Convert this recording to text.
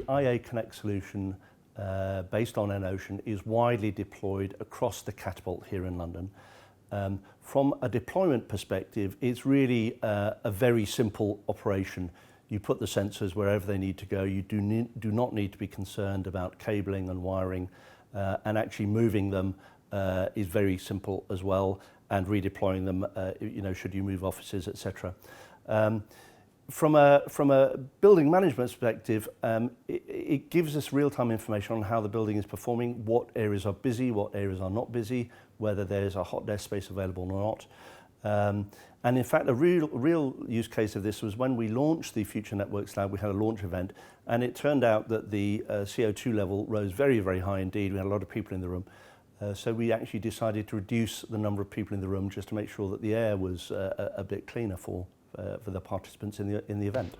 iaconnects solution based on EnOcean is widely deployed across the Catapult here in London. From a deployment perspective, it's really a very simple operation. You put the sensors wherever they need to go. You do not need to be concerned about cabling and wiring, and actually moving them is very simple as well, and redeploying them, should you move offices, etc. From a building management perspective, it gives us real-time information on how the building is performing, what areas are busy, what areas are not busy, whether there's a hot desk space available or not. And in fact, a real use case of this was when we launched the Future Networks Lab. We had a launch event, and it turned out that the CO2 level rose very, very high indeed. We had a lot of people in the room. So we actually decided to reduce the number of people in the room just to make sure that the air was a bit cleaner for the participants in the event.